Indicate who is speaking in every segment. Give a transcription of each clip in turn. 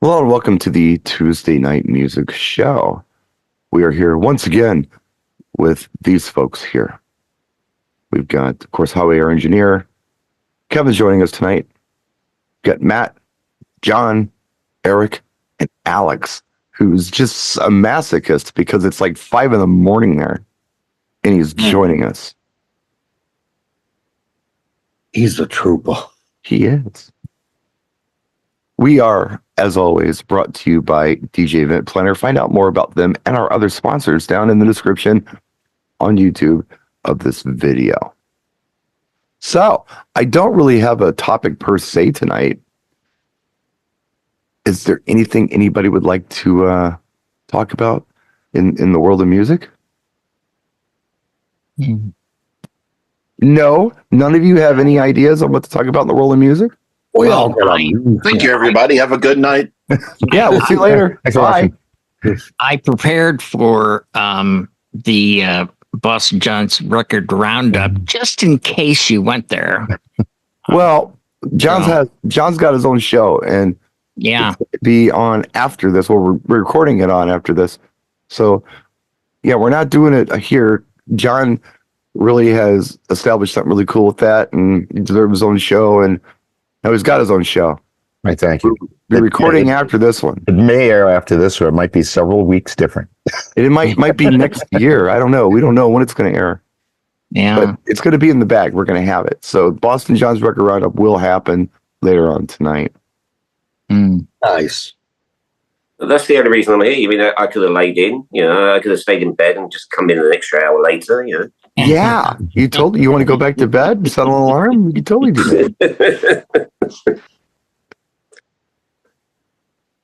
Speaker 1: Hello and welcome to the Tuesday Night Music Show. We are here once again with these folks here. We've got, of course, Highway Air Engineer. Kevin's joining us tonight. We've got Matt, John, Eric, and Alex, who's just a masochist because it's like 5 a.m. there, and he's joining us.
Speaker 2: He's a trooper.
Speaker 1: He is. We are, as always, brought to you by DJ Event Planner. Find out more about them and our other sponsors down in the description on YouTube of this video. So, I don't really have a topic per se tonight. Is there anything anybody would like to talk about in the world of music? No? None of you have any ideas on what to talk about in the world of music?
Speaker 2: Well,
Speaker 3: thank you, everybody. Have a good night.
Speaker 1: Yeah, we'll see you later. Bye.
Speaker 4: I prepared for the Boston John's record roundup just in case you went there.
Speaker 1: Well, John's got his own show, and
Speaker 4: yeah,
Speaker 1: it's be on after this. Well, we're recording it on after this, so yeah, we're not doing it here. John really has established something really cool with that, and he deserves his own show, and now he's got his own show.
Speaker 5: Right, thank you.
Speaker 1: We're recording after this one.
Speaker 5: It may air after this, or it might be several weeks different.
Speaker 1: It might be next year. I don't know. We don't know when it's going to air.
Speaker 4: Yeah,
Speaker 1: but it's going to be in the bag. We're going to have it. So Boston John's record roundup will happen later on tonight.
Speaker 2: Nice.
Speaker 3: That's the only reason I'm here. I mean, I could have laid in. I could have stayed in bed and just come in an extra hour later.
Speaker 1: Yeah, you want to go back to bed, set an alarm. You can totally do that.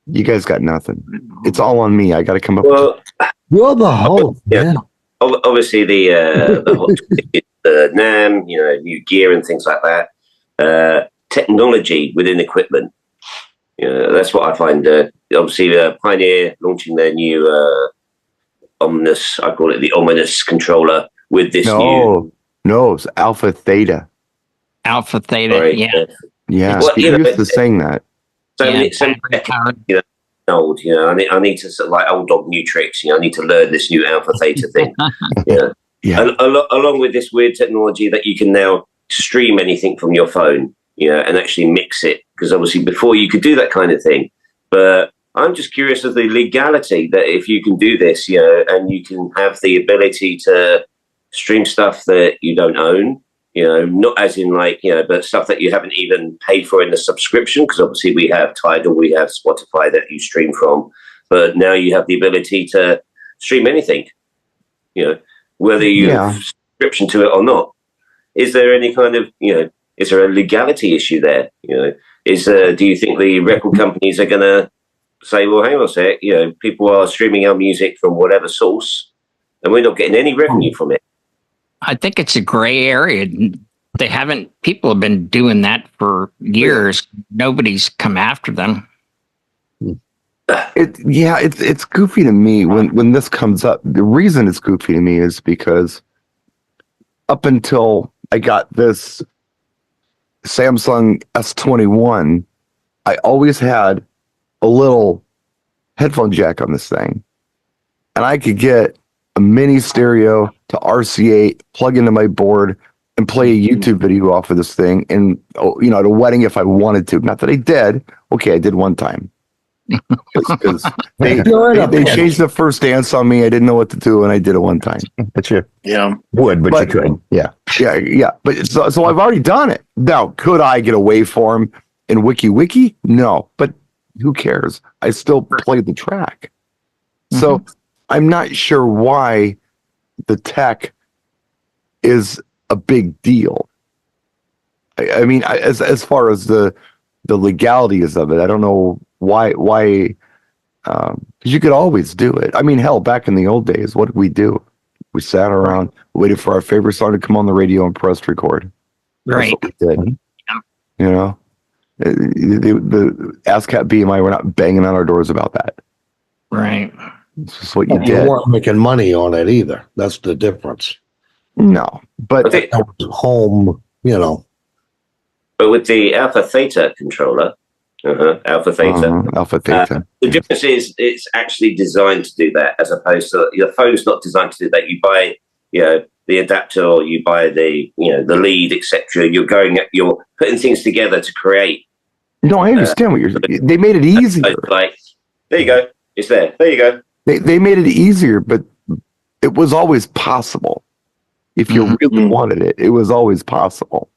Speaker 1: You guys got nothing. It's all on me. I got to come up.
Speaker 3: Well,
Speaker 2: you're the host.
Speaker 3: Yeah. Obviously, the NAM, new gear and things like that. Technology within equipment. That's what I find. Obviously, Pioneer launching their new ominous. I call it the ominous controller with this new.
Speaker 1: No, it's Alpha Theta.
Speaker 4: Alpha Theta.
Speaker 3: Right,
Speaker 4: yeah.
Speaker 1: Well, you used to saying that.
Speaker 3: Old, I need to sort of like old dog new tricks. I need to learn this new Alpha Theta thing.
Speaker 1: Yeah.
Speaker 3: Along with this weird technology that you can now stream anything from your phone, and actually mix it. Because obviously before you could do that kind of thing. But I'm just curious of the legality that if you can do this, and you can have the ability to stream stuff that you don't own. Not as in but stuff that you haven't even paid for in the subscription, because obviously we have Tidal, we have Spotify that you stream from, but now you have the ability to stream anything, whether you have subscription to it or not. Is there any kind of, is there a legality issue there? Do you think the record companies are going to say, well, hang on a sec, people are streaming our music from whatever source, and we're not getting any revenue from it?
Speaker 4: I think it's a gray area. People have been doing that for years. Nobody's come after them.
Speaker 1: It's goofy to me when this comes up. The reason it's goofy to me is because up until I got this Samsung S21, I always had a little headphone jack on this thing, and I could get a mini stereo to RCA, plug into my board, and play a YouTube video off of this thing, and at a wedding if I wanted to. Not that I did. Okay, I did one time. Because they changed the first dance on me. I didn't know what to do, and I did it one time.
Speaker 5: But you
Speaker 1: would,
Speaker 5: but you could.
Speaker 1: Yeah. But so I've already done it. Now, could I get a waveform in Wiki? No, but who cares? I still play the track. So I'm not sure why the tech is a big deal. I mean, as far as the legalities of it, I don't know why. Because you could always do it. I mean, hell, back in the old days, what did we do? We sat around, waited for our favorite song to come on the radio and pressed record.
Speaker 4: Right.
Speaker 1: That's what we did. The ASCAP BMI were not banging on our doors about that.
Speaker 4: Right.
Speaker 1: It's just what you
Speaker 2: You
Speaker 1: did.
Speaker 2: weren't making money on it either. That's the difference.
Speaker 1: No, but
Speaker 2: That was home,
Speaker 3: But with the Alpha Theta controller, Alpha theta.
Speaker 1: Alpha theta.
Speaker 3: The difference is it's actually designed to do that, as opposed to your phone's not designed to do that. You buy, the adapter, or you buy the lead, etc. You're putting things together to create.
Speaker 1: No, I understand what you're. They made it easier.
Speaker 3: Like, there you go. It's there. There you go.
Speaker 1: They made it easier, but it was always possible. If you really wanted it, it was always possible.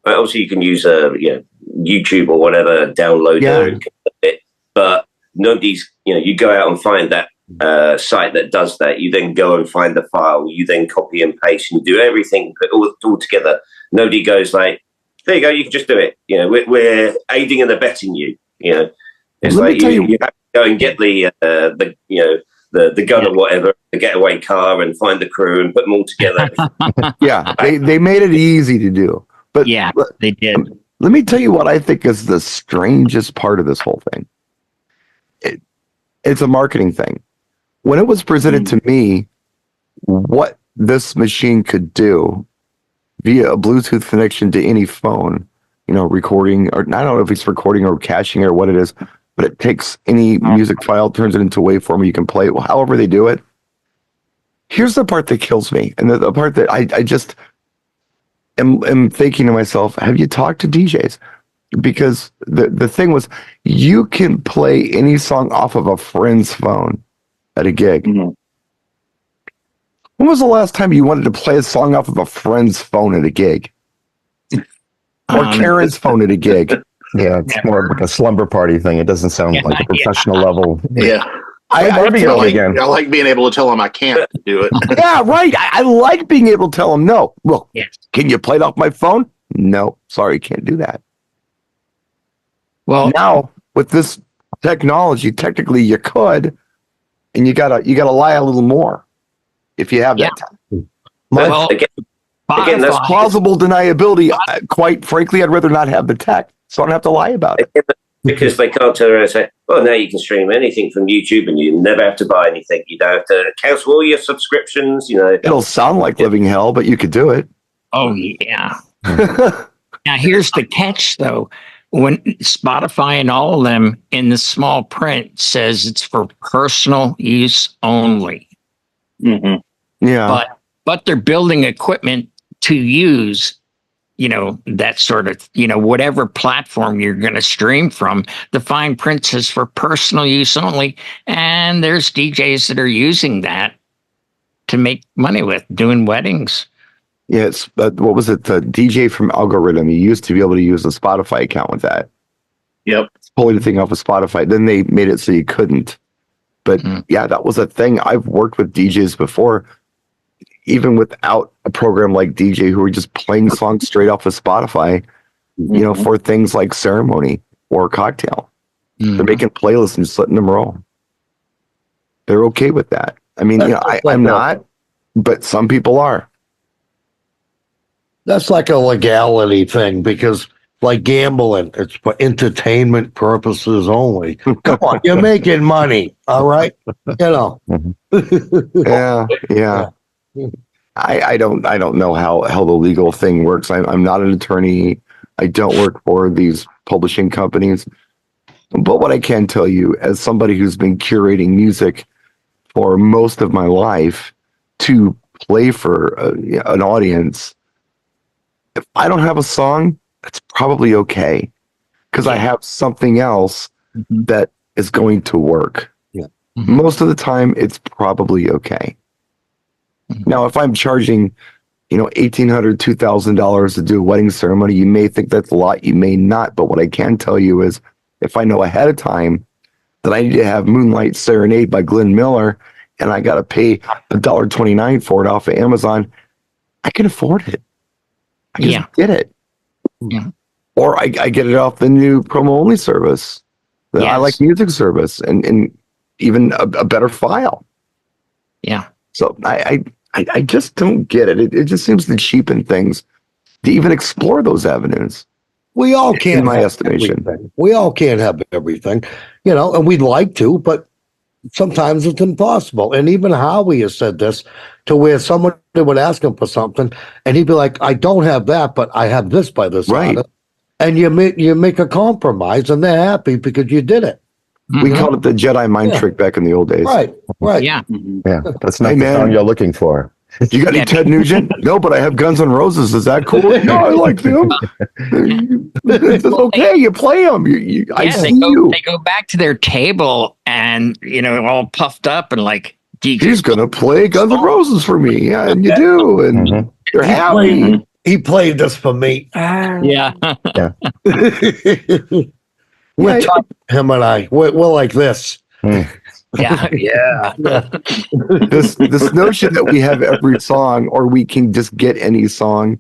Speaker 3: Obviously, you can use YouTube or whatever downloader, and it, but nobody's. You go out and find that site that does that. You then go and find the file. You then copy and paste and do everything, put all together. Nobody goes like, there you go. You can just do it. We're aiding and abetting you. It's like you have to go and get the gun or whatever, the getaway car, and find the crew and put them all together.
Speaker 1: Yeah, they made it easy to do. But
Speaker 4: yeah, they did.
Speaker 1: Let me tell you what I think is the strangest part of this whole thing. It's a marketing thing. When it was presented to me, what this machine could do via a Bluetooth connection to any phone, recording, or I don't know if it's recording or caching or what it is, but it takes any music file, turns it into waveform, you can play it however they do it. Here's the part that kills me, and the part that I just am thinking to myself, have you talked to DJs? Because the thing was, you can play any song off of a friend's phone at a gig. When was the last time you wanted to play a song off of a friend's phone at a gig? Or Karen's phone at a gig?
Speaker 5: Yeah, it's more like a slumber party thing. It doesn't sound like a professional level.
Speaker 6: Yeah.
Speaker 1: I
Speaker 6: like being able to tell them I can't do it.
Speaker 1: Yeah, right. I like being able to tell them no. Well,
Speaker 4: Yes.
Speaker 1: Can you play it off my phone? No, sorry, can't do that.
Speaker 4: Well,
Speaker 1: Now with this technology, technically you could, and you gotta lie a little more if you have that time.
Speaker 4: well,
Speaker 3: Again, that's
Speaker 4: Spotify-
Speaker 1: Plausible deniability. Quite frankly, I'd rather not have the tech, so I don't have to lie about it.
Speaker 3: because they can't turn around and say, "Oh, now you can stream anything from YouTube, and you never have to buy anything. You don't have to cancel all your subscriptions."
Speaker 1: It'll sound like living hell, but you could do it.
Speaker 4: Oh yeah. Now here's the catch, though. When Spotify and all of them in the small print says it's for personal use only,
Speaker 1: Yeah.
Speaker 4: but they're building equipment to use, that sort of, whatever platform you're going to stream from. The fine print says for personal use only, and there's DJs that are using that to make money with, doing weddings.
Speaker 1: Yeah, it's what was it? The DJ from Algorithm. You used to be able to use a Spotify account with that.
Speaker 6: Yep.
Speaker 1: Pulling the thing off of Spotify. Then they made it so you couldn't. But yeah, that was a thing. I've worked with DJs before, even without a program like DJ, who were just playing songs straight off of Spotify, for things like ceremony or cocktail. They're making playlists and just letting them roll. They're okay with that. I mean, I'm not, but some people are.
Speaker 2: That's like a legality thing, because like gambling, it's for entertainment purposes only. Come on, you're making money, all right?
Speaker 1: Yeah. I don't know how the legal thing works. I'm not an attorney. I don't work for these publishing companies. But what I can tell you, as somebody who's been curating music for most of my life to play for an audience, if I don't have a song, that's probably okay, because I have something else that is going to work.
Speaker 2: Yeah.
Speaker 1: Most of the time, it's probably okay. Now, if I'm charging, $1,800, $2,000 to do a wedding ceremony, you may think that's a lot, you may not. But what I can tell you is, if I know ahead of time that I need to have Moonlight Serenade by Glenn Miller, and I got to pay $1.29 for it off of Amazon, I can afford it. I just get it.
Speaker 4: Yeah.
Speaker 1: Or I get it off the new promo only service, the I Like Music service, and even a better file.
Speaker 4: Yeah.
Speaker 1: So I just don't get it. It just seems to cheapen things to even explore those avenues.
Speaker 2: We all can't,
Speaker 1: in my
Speaker 2: have
Speaker 1: estimation.
Speaker 2: everything. We all can't have everything, and we'd like to, but sometimes it's impossible. And even Howie has said this, to where someone would ask him for something, and he'd be like, "I don't have that, but I have this by this
Speaker 1: Right.
Speaker 2: artist." and you make a compromise, and they're happy because you did it.
Speaker 1: We called it the Jedi mind trick back in the old days.
Speaker 2: Right.
Speaker 4: Yeah.
Speaker 5: Yeah, that's not
Speaker 1: Hey,
Speaker 5: the
Speaker 1: man.
Speaker 5: song you're looking for.
Speaker 1: You got any Ted Nugent? No, but I have Guns N' Roses. Is that cool? No, I like them. It's okay. You play them. I
Speaker 4: Yeah,
Speaker 1: see you.
Speaker 4: they go back to their table and, all puffed up and like,
Speaker 1: He's going to play Guns N' Roses for me. Yeah, and you do. And
Speaker 5: Mhm.
Speaker 1: you're happy.
Speaker 2: He played this for me.
Speaker 4: yeah.
Speaker 2: We're tough, him and I. We're like this.
Speaker 4: Yeah.
Speaker 1: This notion that we have every song or we can just get any song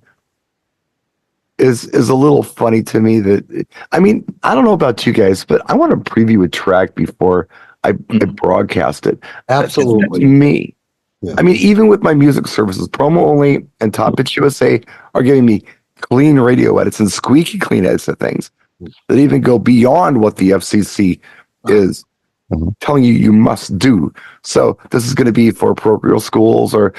Speaker 1: is a little funny to me. That I mean, I don't know about you guys, but I want to preview a track before I broadcast it.
Speaker 2: Absolutely.
Speaker 1: That's me.
Speaker 2: Yeah.
Speaker 1: I mean, even with my music services, Promo Only and Top Pitch USA are giving me clean radio edits and squeaky clean edits of things that even go beyond what the FCC is telling you must do. So this is going to be for parochial schools or,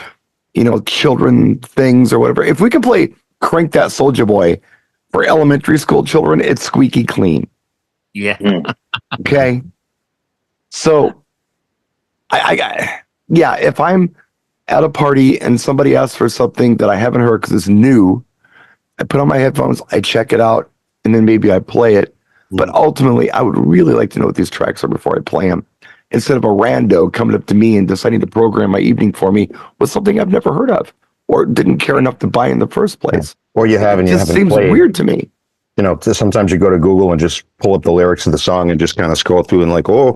Speaker 1: children things or whatever. If we can play Crank That Soulja Boy for elementary school children, it's squeaky clean.
Speaker 4: Yeah.
Speaker 1: Okay. So if I'm at a party and somebody asks for something that I haven't heard because it's new, I put on my headphones, I check it out, and then maybe I play it. But ultimately, I would really like to know what these tracks are before I play them. Instead of a rando coming up to me and deciding to program my evening for me with something I've never heard of or didn't care enough to buy in the first place.
Speaker 5: Or you haven't.
Speaker 1: It
Speaker 5: You
Speaker 1: just
Speaker 5: haven't
Speaker 1: seems
Speaker 5: played.
Speaker 1: weird to me.
Speaker 5: Sometimes you go to Google and just pull up the lyrics of the song and just kind of scroll through and like,
Speaker 1: Yeah,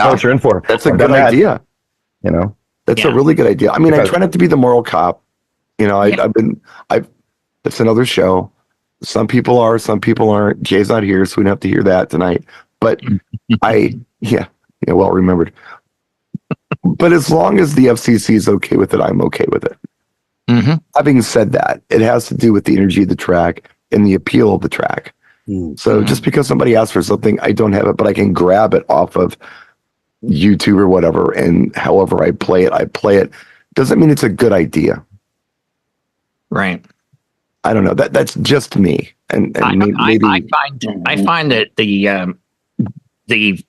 Speaker 5: what you're in for.
Speaker 1: that's a
Speaker 5: I've
Speaker 1: good
Speaker 5: done that,
Speaker 1: idea. That's a really good idea. I mean, I try not to be the moral cop. It's another show. Some people are, some people aren't. Jay's not here, so we don't have to hear that tonight. But well remembered. But as long as the FCC is okay with it, I'm okay with it.
Speaker 4: Mm-hmm.
Speaker 1: Having said that, it has to do with the energy of the track and the appeal of the track. So just because somebody asks for something, I don't have it, but I can grab it off of YouTube or whatever, and however I play it. Doesn't mean it's a good idea.
Speaker 4: Right.
Speaker 1: I don't know. That's just me. And maybe
Speaker 4: I find that the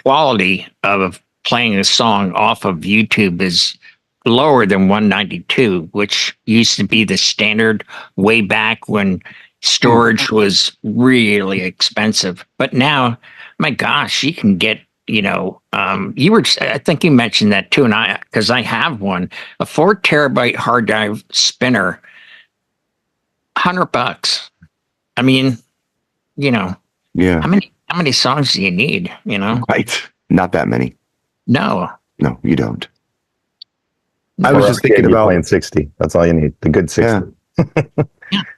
Speaker 4: quality of playing a song off of YouTube is lower than 192, which used to be the standard way back when storage was really expensive. But now, my gosh, you can get, I think you mentioned that too. And because I have one, a 4 terabyte hard drive spinner, $100. I mean,
Speaker 1: yeah.
Speaker 4: how many songs do you need?
Speaker 1: Right. Not that many.
Speaker 4: No,
Speaker 1: you don't.
Speaker 5: I
Speaker 1: was just thinking about
Speaker 5: playing 60. That's all you need. The good 60.
Speaker 1: Yeah.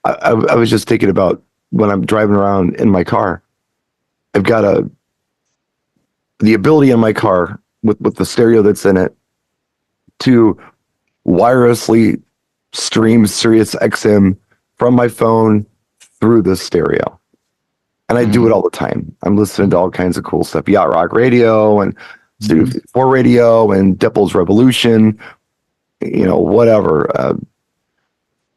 Speaker 1: I was just thinking about when I'm driving around in my car. I've got the ability in my car with the stereo that's in it to wirelessly stream Sirius XM from my phone through the stereo. And I do it all the time. I'm listening to all kinds of cool stuff. Yacht Rock Radio and Studio 54 Radio and Dipple's Revolution, whatever.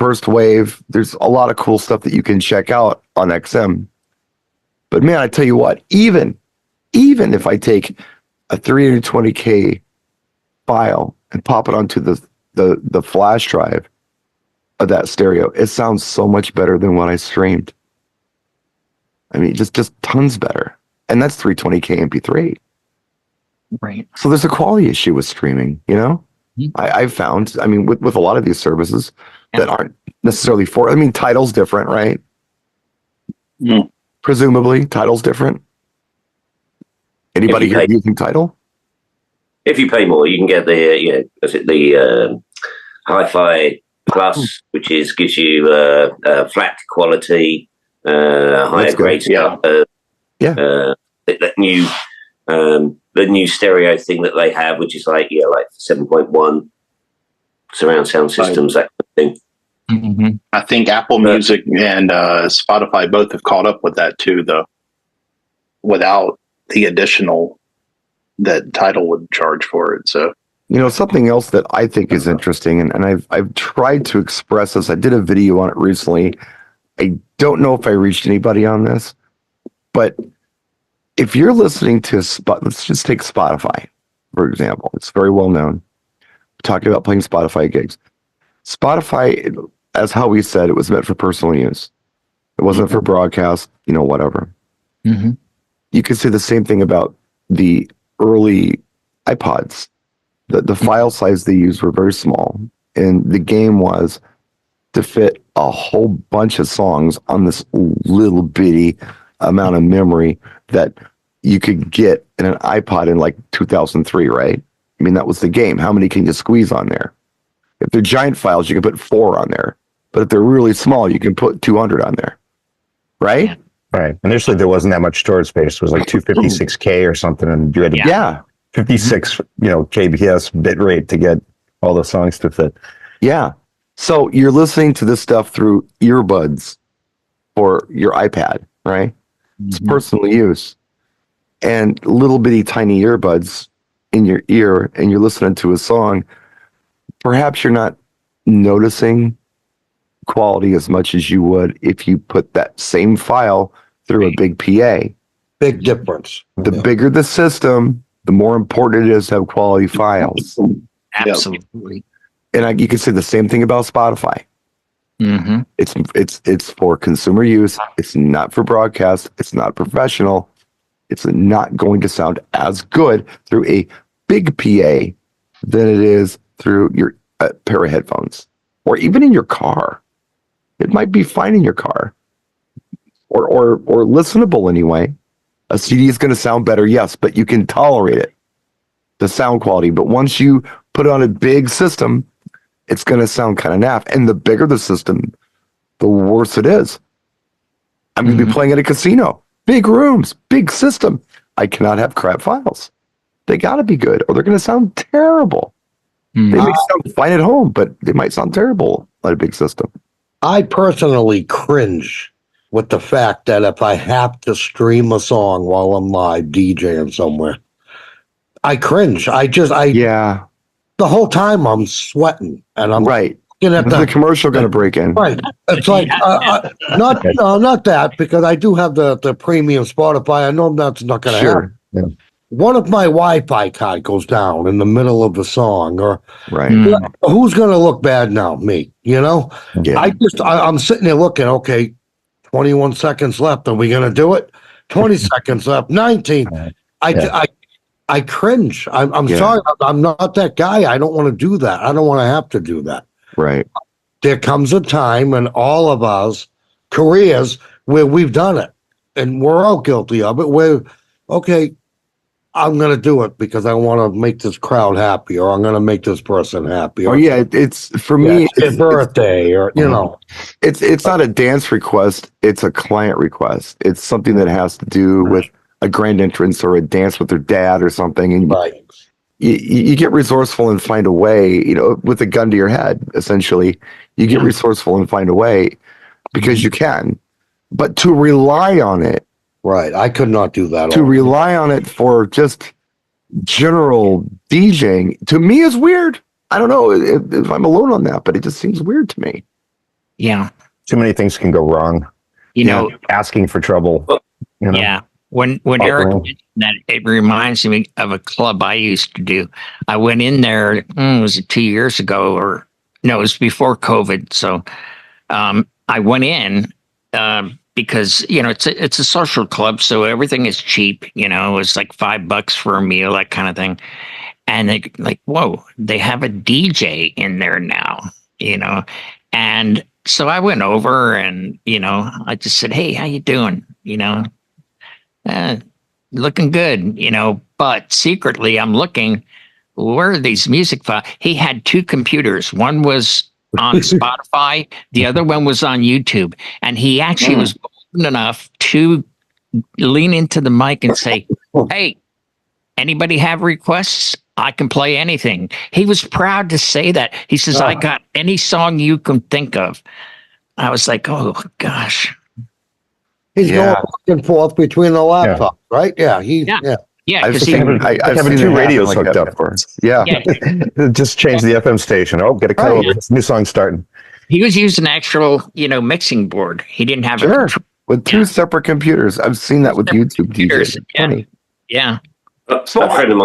Speaker 1: First Wave. There's a lot of cool stuff that you can check out on XM. But man, I tell you what, even if I take a 320K file and pop it onto the flash drive of that stereo, it sounds so much better than what I streamed. I mean, just tons better. And that's 320K MP3.
Speaker 4: right.
Speaker 1: So there's a quality issue with streaming, I've found, with a lot of these services that aren't necessarily Tidal's different, right? Presumably, Tidal's different. Anybody here using Tidal?
Speaker 3: If you pay more, you can get the Hi-Fi Plus, which gives you flat quality, higher grade stuff. The new stereo thing that they have, which is like 7.1 surround sound systems, that kind of thing.
Speaker 4: Mm-hmm.
Speaker 6: I think Apple Music and Spotify both have caught up with that too, though, without the additional that Tidal would charge for it. So,
Speaker 1: something else that I think is interesting, and I've tried to express this. I did a video on it recently. I don't know if I reached anybody on this, but if you're listening to let's just take Spotify, for example. It's very well known. Talking about playing Spotify gigs. Spotify, as how we said, it was meant for personal use. It wasn't for broadcast, whatever.
Speaker 4: Mm-hmm.
Speaker 1: You could say the same thing about the early iPods. The file size they used were very small, and the game was to fit a whole bunch of songs on this little bitty amount of memory that you could get in an iPod in like 2003, right? I mean, that was the game. How many can you squeeze on there? If they're giant files, you can put 4 on there. But if they're really small, you can put 200 on there, right?
Speaker 4: Yeah.
Speaker 5: Right. Initially, there wasn't that much storage space. It was like 256K or something, and you had to
Speaker 1: Yeah.
Speaker 5: 56, kbps bit rate to get all the songs to fit.
Speaker 1: Yeah. So you're listening to this stuff through earbuds or your iPad, right? It's personal use. And little bitty tiny earbuds in your ear, and you're listening to a song. Perhaps you're not noticing quality as much as you would if you put that same file through a big PA.
Speaker 2: Big difference.
Speaker 1: The bigger the system, the more important it is to have quality files.
Speaker 4: Absolutely.
Speaker 1: And you can say the same thing about Spotify.
Speaker 4: Mm-hmm.
Speaker 1: It's for consumer use. It's not for broadcast. It's not professional. It's not going to sound as good through a big PA than it is through your pair of headphones, or even in your car. It might be fine in your car, or listenable anyway. A CD is going to sound better, yes, but you can tolerate it, the sound quality. But once you put on a big system, it's going to sound kind of naff. And the bigger the system, the worse it is. I'm going to be playing at a casino, big rooms, big system. I cannot have crap files. They got to be good, or they're going to sound terrible. They may sound fine at home, but they might sound terrible on a big system.
Speaker 2: I personally cringe with the fact that if I have to stream a song while I'm live DJing somewhere, I cringe.
Speaker 1: Yeah,
Speaker 2: The whole time I'm sweating and I'm
Speaker 1: right.
Speaker 2: looking at
Speaker 1: The commercial going to break in.
Speaker 2: Right. It's like, not that, because I do have the premium Spotify. I know that's not going to happen.
Speaker 1: Sure.
Speaker 5: Yeah.
Speaker 2: What if my Wi-Fi card goes down in the middle of the song, or
Speaker 1: Right.
Speaker 2: who's going to look bad now? Me,
Speaker 1: Yeah.
Speaker 2: I'm sitting there looking, okay, 21 seconds left. Are we going to do it? 20 seconds left, 19. I cringe. I'm sorry. I'm not that guy. I don't want to do that. I don't want to have to do that.
Speaker 1: Right.
Speaker 2: There comes a time in all of us careers where we've done it, and we're all guilty of it, where, okay, I'm going to do it because I want to make this crowd happy, or I'm going to make this person happy.
Speaker 1: Oh yeah, it's for me.
Speaker 2: It's their birthday, or
Speaker 1: It's not a dance request. It's a client request. It's something that has to do with a grand entrance or a dance with their dad or something, and
Speaker 2: right.
Speaker 1: You get resourceful and find a way. With a gun to your head, essentially, you get resourceful and find a way because you can. But to rely on it.
Speaker 2: Right. I could not do that.
Speaker 1: To rely on it for just general DJing, to me, is weird. I don't know if I'm alone on that, but it just seems weird to me.
Speaker 4: Yeah.
Speaker 5: Too many things can go wrong. Asking for trouble.
Speaker 4: Yeah. When Eric mentioned that, it reminds me of a club I used to do. I went in there, was it 2 years ago, or no, it was before COVID. So I went in because it's a social club, so everything is cheap. It's like $5 for a meal, that kind of thing. And they like, whoa, they have a DJ in there now, And so I went over and I just said, hey, how you doing? Looking good, but secretly I'm looking, where are these music files? He had 2 computers. One was on Spotify. The other one was on YouTube. And he actually was bold enough to lean into the mic and say, hey, anybody have requests? I can play anything. He was proud to say that. He says, I got any song you can think of. I was like, oh, gosh.
Speaker 2: He's going back and forth between the laptops, right? Yeah.
Speaker 4: Yeah,
Speaker 5: I've
Speaker 4: because
Speaker 5: having 2 radios hooked up.
Speaker 1: For. Yeah.
Speaker 5: Just change the FM station. Oh, get a cut over. New song starting.
Speaker 4: He was using actual, mixing board. He didn't have
Speaker 1: Sure. With two separate computers. I've seen that with YouTube DJs.
Speaker 4: Yeah.
Speaker 1: Funny.
Speaker 4: Yeah.
Speaker 3: So a friend of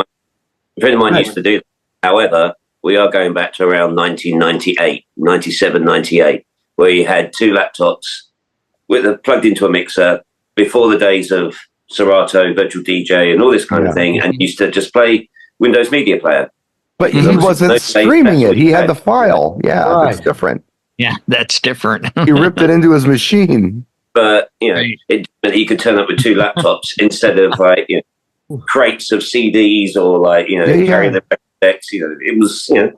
Speaker 3: mine used to do that. However, we are going back to around 1998, 97, 98, where you had two laptops plugged into a mixer before the days of Serato, Virtual DJ, and all this kind of thing, and used to just play Windows Media Player.
Speaker 1: But he wasn't streaming it. He had the file. Yeah,
Speaker 2: Right.
Speaker 1: that's different.
Speaker 4: Yeah, that's different.
Speaker 1: He ripped it into his machine.
Speaker 3: But he could turn up with two laptops instead of crates of CDs or carrying the decks. It was at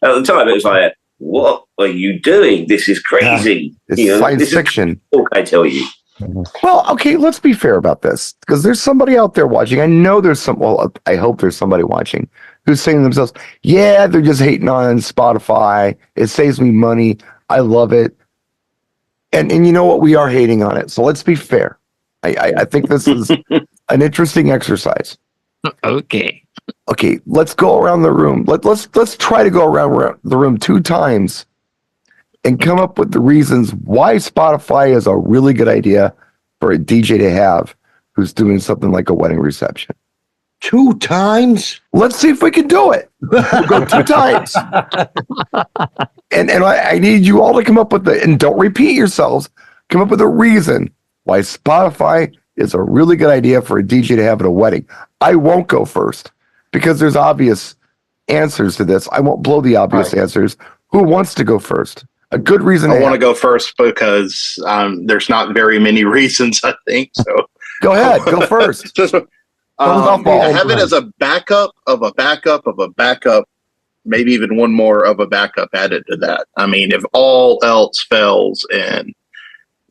Speaker 3: the time it was like, what are you doing? This is crazy.
Speaker 1: It's science fiction.
Speaker 3: What can I tell you?
Speaker 1: Well, okay, let's be fair about this, because there's somebody out there watching. I know there's I hope there's somebody watching who's saying to themselves, yeah, they're just hating on Spotify. It saves me money. I love it. And you know what? We are hating on it. So let's be fair. I think this is an interesting exercise.
Speaker 4: Okay.
Speaker 1: Okay, let's go around the room. Let's try to go around the room 2 times and come up with the reasons why Spotify is a really good idea for a DJ to have who's doing something like a wedding reception.
Speaker 2: 2 times?
Speaker 1: Let's see if we can do it. We'll go 2 times. And I need you all to come up with and don't repeat yourselves, come up with a reason why Spotify is a really good idea for a DJ to have at a wedding. I won't go first because there's obvious answers to this. I won't blow the obvious answers. Who wants to go first? A good reason.
Speaker 6: I want to go first because there's not very many reasons, I think. So
Speaker 1: go ahead, go first.
Speaker 6: Just have it as a backup of a backup of a backup, maybe even one more of a backup added to that. I mean, if all else fails and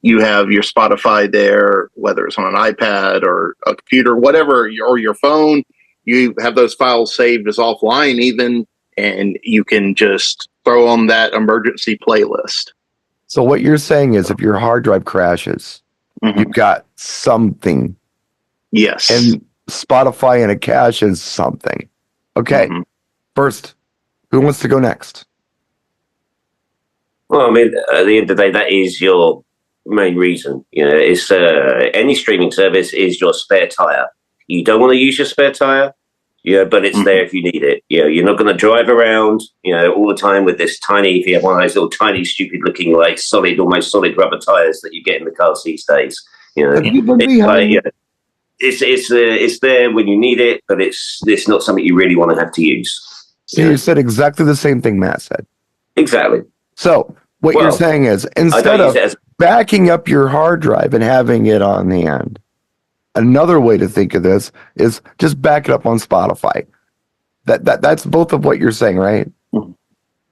Speaker 6: you have your Spotify there, whether it's on an iPad or a computer, whatever, or your phone, you have those files saved as offline even, and you can just throw on that emergency playlist.
Speaker 1: So what you're saying is if your hard drive crashes, you've got something.
Speaker 6: Yes.
Speaker 1: And Spotify in a cache is something. Okay. First, who wants to go next?
Speaker 3: Well, I mean, at the end of the day, that is your main reason. It's any streaming service is your spare tire. You don't want to use your spare tire, but it's there if you need it. You're not going to drive around, all the time with this tiny. If you have one of those little tiny, stupid looking, like almost solid rubber tires that you get in the cars these days. It's there when you need it, but it's not something you really want to have to use.
Speaker 1: So you said exactly the same thing Matt said.
Speaker 3: Exactly.
Speaker 1: So what you're saying is instead of backing up your hard drive and having it on the end, another way to think of this is just back it up on Spotify. That's both of what you're saying, right?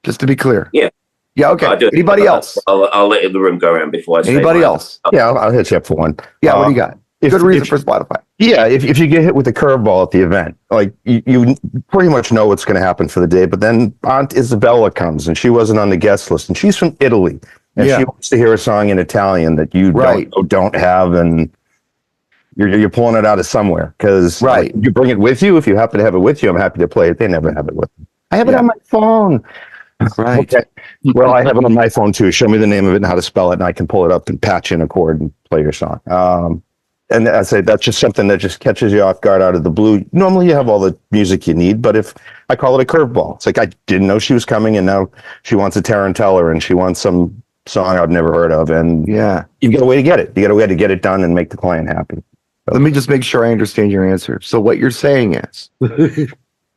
Speaker 1: Just to be clear.
Speaker 3: Yeah.
Speaker 1: Yeah. Okay. Anybody else?
Speaker 3: I'll let the room go around before I say
Speaker 1: anybody else?
Speaker 5: Yeah, I'll hit you up for one.
Speaker 1: Yeah. What do you got? Good reason for Spotify.
Speaker 5: Yeah, if you get hit with a curveball at the event, like you pretty much know what's going to happen for the day, but then Aunt Isabella comes and she wasn't on the guest list and she's from Italy and she wants to hear a song in Italian that you don't have, and you're pulling it out of somewhere because you bring it with you. If you happen to have it with you, I'm happy to play it. They never have it with them. I have it on my phone.
Speaker 1: Right.
Speaker 5: Okay. Well, I have it on my phone too. Show me the name of it and how to spell it, and I can pull it up and patch in a chord and play your song. And I say that's just something that just catches you off guard out of the blue. Normally you have all the music you need, but if I call it a curveball, it's like I didn't know she was coming and now she wants a Tarantella and she wants some song I've never heard of. And you've got a way to get it. You got a way to get it done and make the client happy. So.
Speaker 1: Let me just make sure I understand your answer. So what you're saying is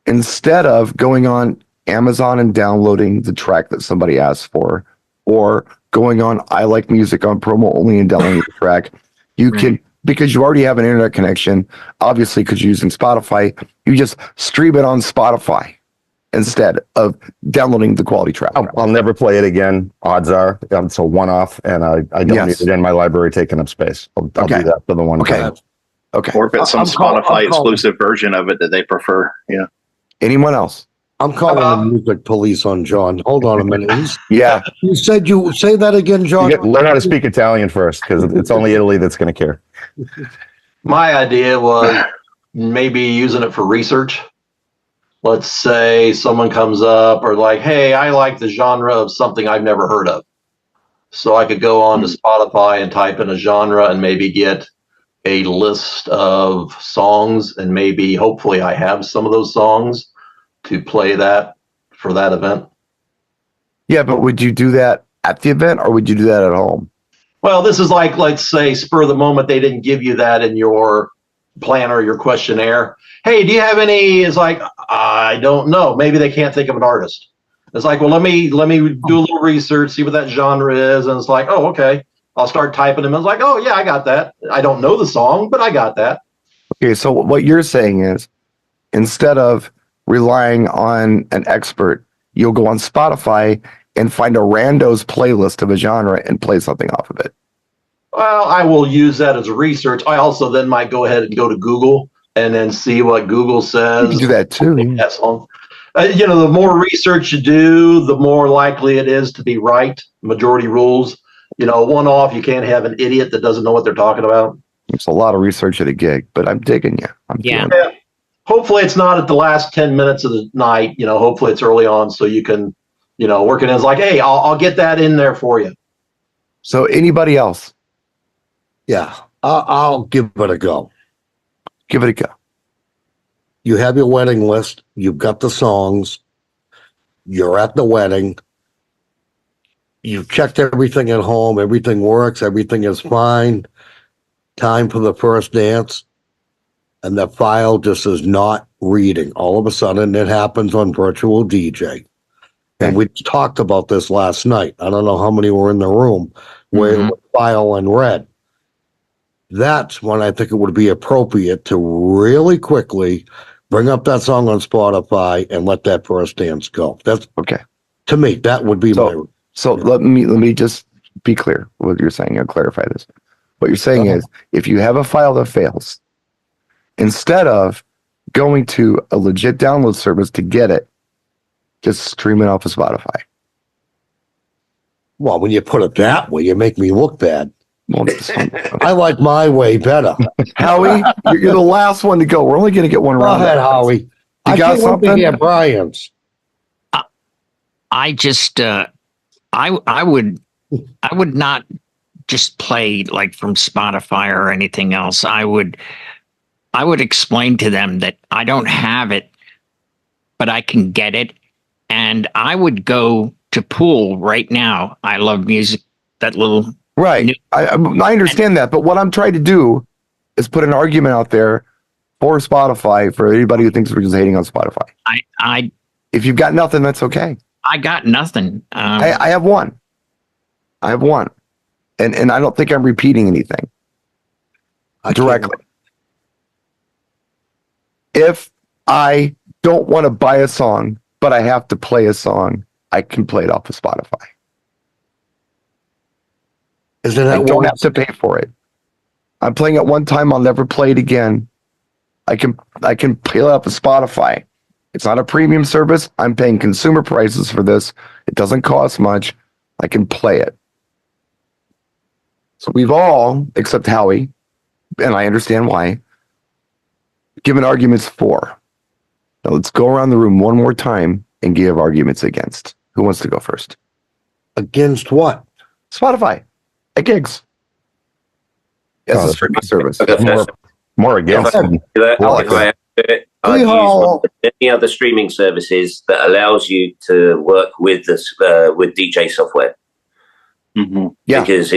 Speaker 1: instead of going on Amazon and downloading the track that somebody asked for, or going on I Like Music on promo only and downloading the track, you can, because you already have an internet connection, obviously because you're using Spotify, you just stream it on Spotify instead of downloading the quality track.
Speaker 5: I'll never play it again. Odds are it's a one-off, and I don't need it in my library taking up space. I'll do that for the one time.
Speaker 1: Okay.
Speaker 6: Or if it's some Spotify exclusive version of it that they prefer. Yeah.
Speaker 1: Anyone else?
Speaker 2: I'm calling the music police on John. Hold on a minute. You said you say that again, John.
Speaker 5: Learn how to speak Italian first, because it's only Italy that's going to care.
Speaker 7: My idea was maybe using it for research. Let's say someone comes up or like, hey, I like the genre of something I've never heard of. so I could go on to Spotify and type in a genre and maybe get a list of songs, and maybe hopefully I have some of those songs to play that for that event.
Speaker 1: Yeah, but would you do that at the event or would you do that at home?
Speaker 7: Well, this is like, let's say, spur of the moment. They didn't give you that in your plan or your questionnaire. Hey, do you have any? It's like, I don't know. Maybe they can't think of an artist. It's like, well, let me do a little research, see what that genre is. And it's like, oh, okay. I'll start typing them. It's like, oh, yeah, I got that. I don't know the song, but I got that.
Speaker 1: Okay, so what you're saying is, instead of relying on an expert, you'll go on Spotify and find a rando's playlist of a genre and play something off of it.
Speaker 7: Well, I will use that as a research. I also then might go ahead and go to Google and then see what Google says.
Speaker 1: You can do that too.
Speaker 7: That song. The more research you do, the more likely it is to be right. Majority rules. One off, you can't have an idiot that doesn't know what they're talking about.
Speaker 1: It's a lot of research at a gig, but I'm digging you.
Speaker 4: Yeah.
Speaker 7: Hopefully it's not at the last 10 minutes of the night. Hopefully it's early on so you can, work it in. It's like, hey, I'll get that in there for you.
Speaker 1: So anybody else?
Speaker 2: Yeah, I'll give it a go.
Speaker 1: Give it a go.
Speaker 2: You have your wedding list. You've got the songs. You're at the wedding. You've checked everything at home. Everything works. Everything is fine. Time for the first dance. And the file just is not reading. All of a sudden, it happens on virtual DJ. And we talked about this last night. I don't know how many were in the room where the file unread. That's when I think it would be appropriate to really quickly bring up that song on Spotify and let that first dance go. That's
Speaker 1: okay.
Speaker 2: To me, that would be my.
Speaker 1: So let me just be clear what you're saying. I'll clarify this. What you're saying is, if you have a file that fails, instead of going to a legit download service to get it, just stream it off of Spotify.
Speaker 2: Well, when you put it that way, you make me look bad.
Speaker 1: Well,
Speaker 2: I like my way better.
Speaker 1: Howie, you're the last one to go. We're only going to get one round.
Speaker 2: Go ahead, Howie.
Speaker 1: You got something?
Speaker 2: Yeah, Brian's.
Speaker 4: I just, I would not just play like from Spotify or anything else. I would explain to them that I don't have it, but I can get it. And I would go to Pool right now. I love music. That little.
Speaker 1: Right. I understand that. But what I'm trying to do is put an argument out there for Spotify for anybody who thinks we're just hating on Spotify. If you've got nothing, that's okay.
Speaker 4: I got nothing.
Speaker 1: I have one. And I don't think I'm repeating anything directly. If I don't want to buy a song, but I have to play a song, I can play it off of Spotify.
Speaker 2: Isn't that
Speaker 1: I don't have to pay for it. I'm playing it one time. I'll never play it again. I can play it off of Spotify. It's not a premium service. I'm paying consumer prices for this. It doesn't cost much. I can play it. So we've all, except Howie, and I understand why, given arguments for. Now let's go around the room one more time and give arguments against. Who wants to go first?
Speaker 2: Against what?
Speaker 1: Spotify. At gigs. As a streaming service.
Speaker 5: More against them.
Speaker 3: I use any other streaming services that allows you to work with this with DJ software.
Speaker 1: Mm-hmm. Yeah,
Speaker 3: because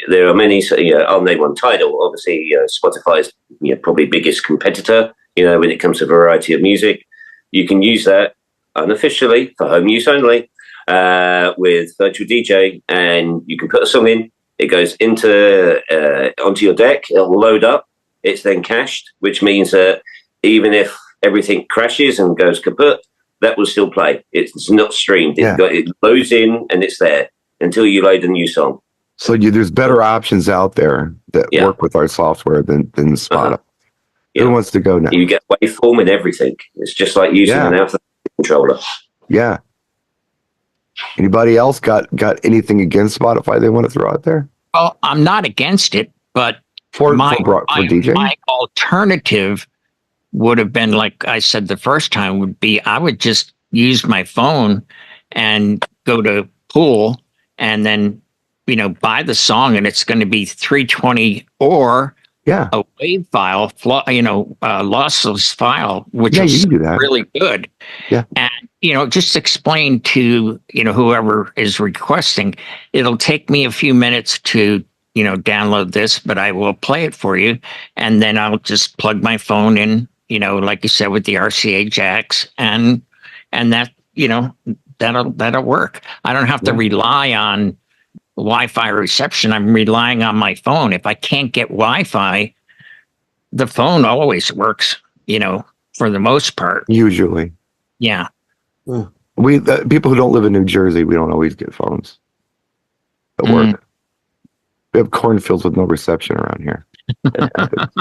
Speaker 3: there are many. I'll name one. Tidal, obviously, Spotify's probably biggest competitor. When it comes to variety of music, you can use that unofficially for home use only with virtual DJ, and you can put a song in. It goes onto your deck. It'll load up. It's then cached, which means that even if everything crashes and goes kaput, that will still play. It's not streamed. It loads in and it's there until you load a new song.
Speaker 1: So there's better options out there that work with our software than Spotify. Who wants to go now?
Speaker 3: You get waveform and everything. It's just like using an alpha controller.
Speaker 1: Yeah. Anybody else got anything against Spotify they want to throw out there?
Speaker 4: Well, I'm not against it, but
Speaker 1: for
Speaker 4: my
Speaker 1: DJ?
Speaker 4: alternative would have been, like I said the first time, would be I would just use my phone and go to Pool and then, buy the song and it's going to be 320 or
Speaker 1: Yeah.
Speaker 4: a WAV file, lossless file, which
Speaker 1: Yeah, you
Speaker 4: is
Speaker 1: can do that.
Speaker 4: really good.
Speaker 1: Yeah.
Speaker 4: And, just explain to, whoever is requesting, it'll take me a few minutes to, download this, but I will play it for you. And then I'll just plug my phone in, like you said, with the RCA jacks and that, that'll work. I don't have to rely on Wi-Fi reception. I'm relying on my phone. If I can't get Wi-Fi, the phone always works, for the most part.
Speaker 1: Usually.
Speaker 4: Yeah.
Speaker 1: We people who don't live in New Jersey, we don't always get phones at work. We have cornfields with no reception around here. It happens.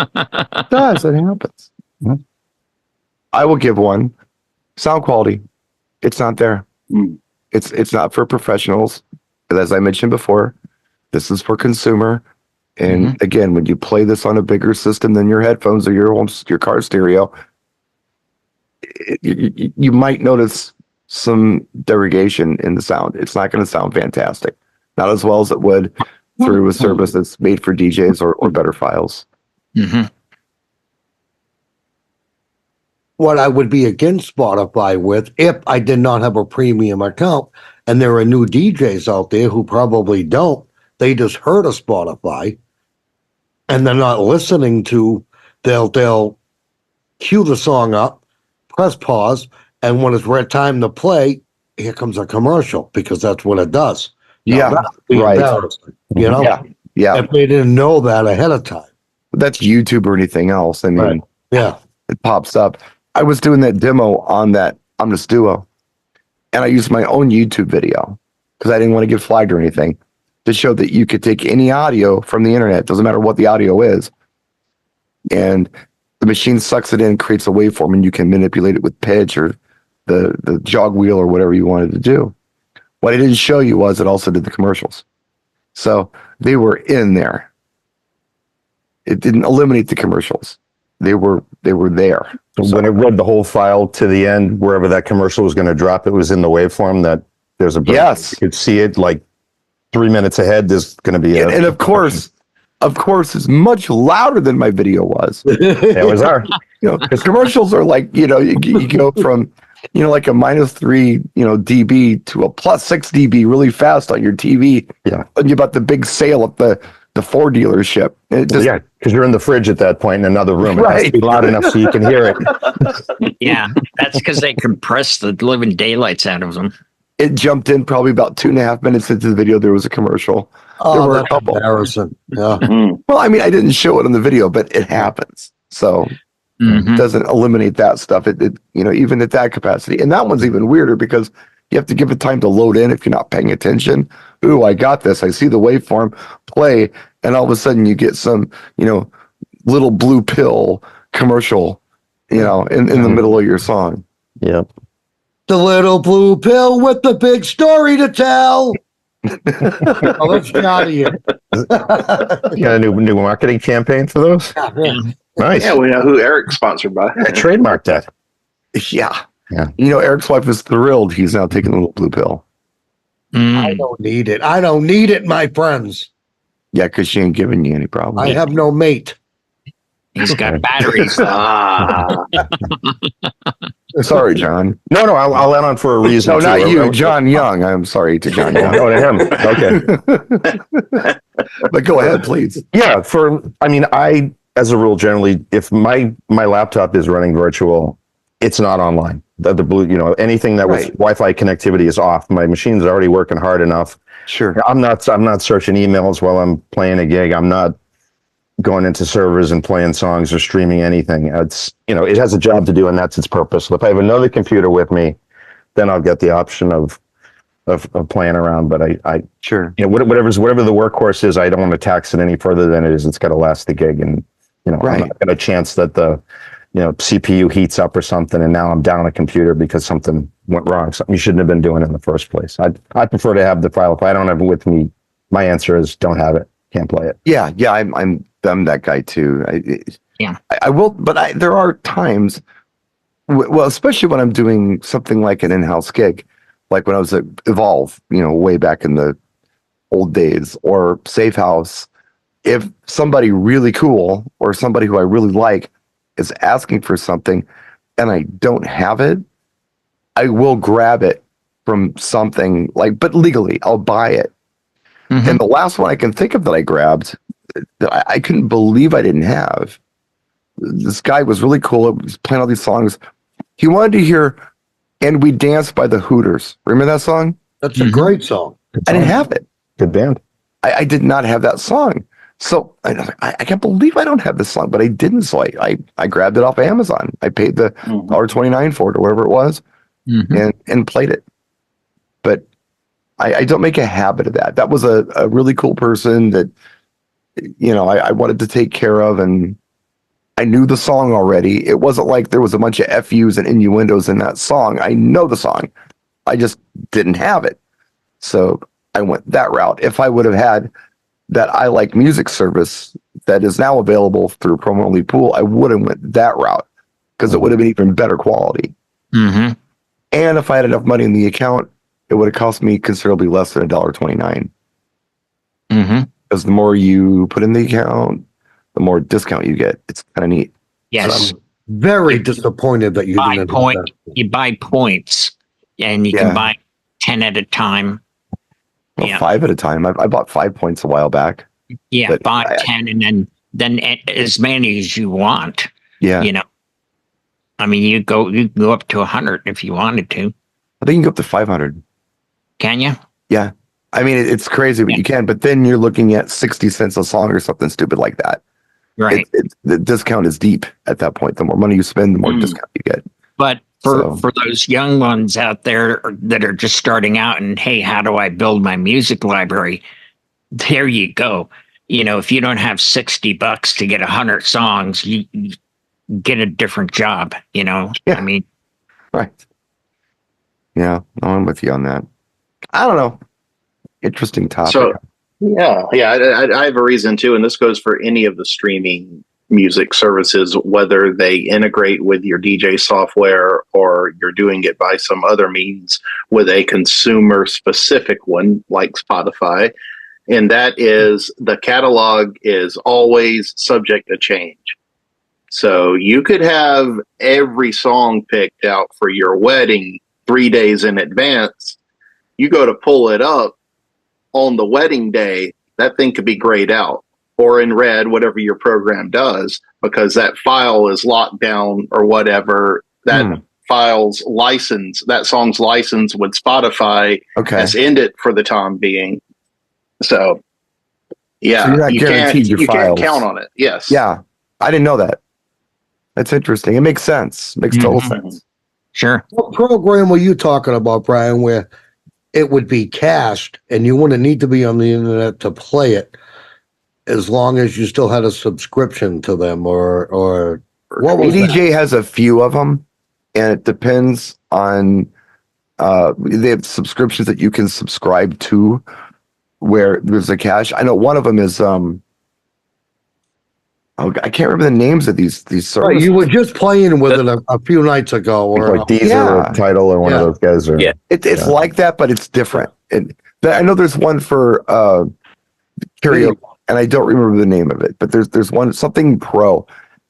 Speaker 1: It does. It happens. I will give one. Sound quality. It's not there. It's not for professionals. As I mentioned before, this is for consumer. And again, when you play this on a bigger system than your headphones or your car stereo, you might notice some derogation in the sound. It's not going to sound fantastic. Not as well as it would through a service that's made for DJs or better files.
Speaker 2: What I would be against Spotify with, if I did not have a premium account, and there are new DJs out there who probably don't, they just heard of Spotify, and they're not listening to, they'll cue the song up, press pause, and when it's time to play, here comes a commercial, because that's what it does.
Speaker 1: Yeah, right. Yeah.
Speaker 2: If they didn't know that ahead of time.
Speaker 1: That's YouTube or anything else. I mean, it pops up. I was doing that demo on this Duo, and I used my own YouTube video because I didn't want to get flagged or anything, to show that you could take any audio from the internet. Doesn't matter what the audio is. And the machine sucks it in, creates a waveform, and you can manipulate it with pitch or the jog wheel or whatever you wanted to do. What I didn't show you was it also did the commercials. So they were in there. It didn't eliminate the commercials. They were there.
Speaker 5: So when it read the whole file to the end, wherever that commercial was going to drop, it was in the waveform that there's a break.
Speaker 1: Yes.
Speaker 5: You could see it like 3 minutes ahead. There's going to be
Speaker 1: and of course, it's much louder than my video was.
Speaker 5: It was our.
Speaker 1: Because commercials are like, you go from, like a -3, dB to a +6 dB really fast on your TV.
Speaker 5: Yeah.
Speaker 1: And you about the big sale at the Ford dealership.
Speaker 5: Because you're in the fridge at that point in another room. It has to be loud enough so you can hear it.
Speaker 4: Yeah, that's because they compress the living daylights out of them.
Speaker 1: It jumped in probably about 2.5 minutes into the video. There was a commercial. There were a couple.
Speaker 2: Embarrassing. Yeah.
Speaker 1: Well, I mean, I didn't show it on the video, but it happens. So it doesn't eliminate that stuff. It even at that capacity. And that one's even weirder because you have to give it time to load in if you're not paying attention. Ooh, I got this. I see the waveform play, and all of a sudden you get some, little blue pill commercial, in the middle of your song.
Speaker 5: Yep.
Speaker 2: The little blue pill with the big story to tell. Let's get out of here.
Speaker 5: You got a new marketing campaign for those?
Speaker 2: Yeah.
Speaker 5: Nice.
Speaker 6: Yeah, we know who Eric's sponsored by.
Speaker 5: I trademarked that.
Speaker 1: Yeah.
Speaker 5: Yeah.
Speaker 1: Eric's wife is thrilled he's now taking the little blue pill.
Speaker 2: I don't need it. I don't need it, my friends.
Speaker 1: Yeah, because she ain't giving you any problem.
Speaker 2: I have no mate.
Speaker 4: He's got batteries.
Speaker 1: Sorry, John.
Speaker 5: No, I'll add on for a reason.
Speaker 1: No, not you, John Young. I'm sorry to John Young.
Speaker 5: Oh, to him. Okay.
Speaker 1: But go ahead, please.
Speaker 5: Yeah, I, as a rule, generally, if my laptop is running virtual, it's not online. The blue, anything that with Wi-Fi connectivity is off. My machine's already working hard enough.
Speaker 1: Sure.
Speaker 5: I'm not searching emails while I'm playing a gig. I'm not going into servers and playing songs or streaming anything. It's, it has a job to do, and that's its purpose. So if I have another computer with me, then I'll get the option of playing around. But I
Speaker 1: sure.
Speaker 5: Whatever the workhorse is, I don't want to tax it any further than it is. It's got to last the gig, and I'm not got a chance that the CPU heats up or something, and now I'm down a computer because something went wrong, something you shouldn't have been doing in the first place. I prefer to have the file. If I don't have it with me, my answer is don't have it, can't play it.
Speaker 1: Yeah, I'm that guy too. I will, but there are times, well, especially when I'm doing something like an in-house gig, like when I was at Evolve, way back in the old days or Safe House, if somebody really cool or somebody who I really like is asking for something and I don't have it, I will grab it from something like, but legally, I'll buy it.
Speaker 4: Mhm.
Speaker 1: And the last one I can think of that I grabbed that I couldn't believe I didn't have. This guy was really cool. He was playing all these songs. He wanted to hear "And We Dance" by the Hooters. Remember that song?
Speaker 2: That's a great song.
Speaker 1: I didn't have it.
Speaker 5: Good band.
Speaker 1: I did not have that song. So I can't believe I don't have this song, but I didn't. So I grabbed it off Amazon. I paid the $1.29 for it or whatever it was, and played it. But I don't make a habit of that. That was a really cool person that, you know, I wanted to take care of, and I knew the song already. It wasn't like there was a bunch of FUs and innuendos in that song. I know the song. I just didn't have it. So I went that route. If I would have had that I Like Music service that is now available through Promo Only Pool, I would have went that route because it would have been even better quality. And if I had enough money in the account, it would have cost me considerably less than $1.29. Because the more you put in the account, the more discount you get. It's kind of neat.
Speaker 4: Yes.
Speaker 2: So I'm very disappointed that you didn't do that.
Speaker 4: You buy points, and you can buy 10 at a time.
Speaker 1: Well, 5 at a time. I bought 5 points a while back.
Speaker 4: Yeah, buy 10 and then as many as you want.
Speaker 1: Yeah.
Speaker 4: You know, I mean, you can go up to 100 if you wanted to.
Speaker 1: I think you can go up to 500.
Speaker 4: Can you?
Speaker 1: Yeah. I mean, it's crazy, but you can. But then you're looking at 60 cents a song or something stupid like that.
Speaker 4: Right.
Speaker 1: The discount is deep at that point. The more money you spend, the more discount you get.
Speaker 4: But for those young ones out there that are just starting out and, hey, how do I build my music library? There you go. You know, if you don't have $60 to get 100 songs, you get a different job, you know?
Speaker 1: Yeah.
Speaker 4: I mean.
Speaker 1: Right. Yeah, I'm with you on that. I don't know. Interesting topic.
Speaker 6: So, I have a reason too, and this goes for any of the streaming music services, whether they integrate with your DJ software or you're doing it by some other means with a consumer specific one like Spotify. And that is the catalog is always subject to change. So you could have every song picked out for your wedding 3 days in advance. You go to pull it up on the wedding day, that thing could be grayed out or in red, whatever your program does, because that file is locked down or whatever. That file's license, that song's license with Spotify has ended for the time being. So, yeah,
Speaker 1: so you're not guaranteed your files.
Speaker 6: Can't count on it. Yes.
Speaker 1: Yeah, I didn't know that. That's interesting. It makes sense. Makes total sense.
Speaker 4: Sure.
Speaker 2: What program were you talking about, Brian, where it would be cached and you wouldn't need to be on the internet to play it as long as you still had a subscription to them or what was
Speaker 1: DJ has a few of them, and it depends on they have subscriptions that you can subscribe to where there's a cache. I know one of them is I can't remember the names of these services.
Speaker 2: Right, you were just playing with it a few nights ago, or
Speaker 5: like Deezer or Tidal or one of those guys. Or,
Speaker 1: it's like that, but it's different. I know there's one for karaoke, and I don't remember the name of it, but there's one, something pro,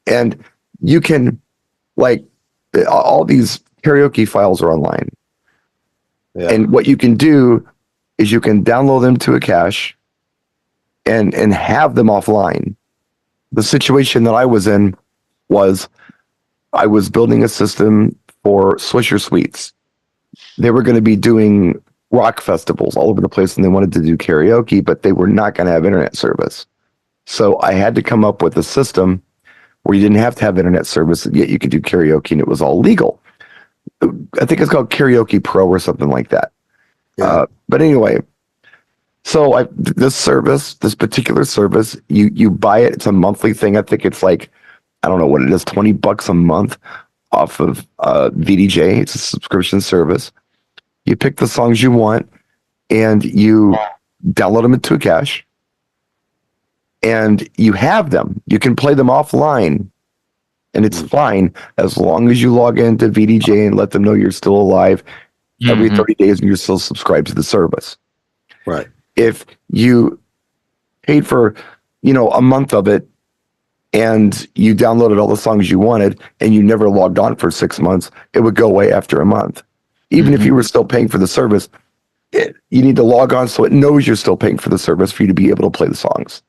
Speaker 1: and you can, like, all these karaoke files are online. Yeah. And what you can do is you can download them to a cache and have them offline. The situation that I was in was I was building a system for Swisher Sweets. They were going to be doing rock festivals all over the place, and they wanted to do karaoke, but they were not going to have internet service. So I had to come up with a system where you didn't have to have internet service, yet you could do karaoke, and it was all legal. I think it's called Karaoke Pro or something like that. Yeah. But anyway, so this particular service, you buy it. It's a monthly thing. I think it's like, I don't know what it is, $20 a month off of VDJ. It's a subscription service. You pick the songs you want, and you download them into a cache, and you have them. You can play them offline, and it's fine as long as you log into VDJ and let them know you're still alive every 30 days and you're still subscribed to the service.
Speaker 2: Right.
Speaker 1: if you paid for, a month of it and you downloaded all the songs you wanted and you never logged on for 6 months, it would go away after a month. Even if you were still paying for the service, you need to log on so it knows you're still paying for the service for you to be able to play the songs.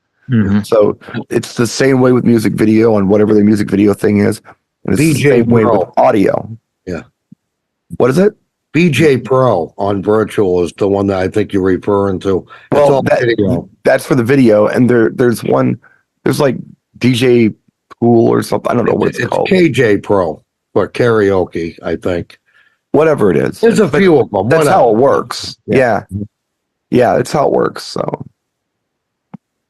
Speaker 1: So it's the same way with music video and whatever the music video thing is. And it's the same way with audio.
Speaker 2: Yeah.
Speaker 1: What is it?
Speaker 2: BJ Pro on virtual is the one that I think you're referring to.
Speaker 1: Well, that's for the video. And there's like DJ Pool or something. I don't know what it's called.
Speaker 2: KJ Pro for karaoke, I think.
Speaker 1: Whatever it is.
Speaker 2: There's a few of them.
Speaker 1: That's how it works. Yeah. Yeah, that's how it works. So,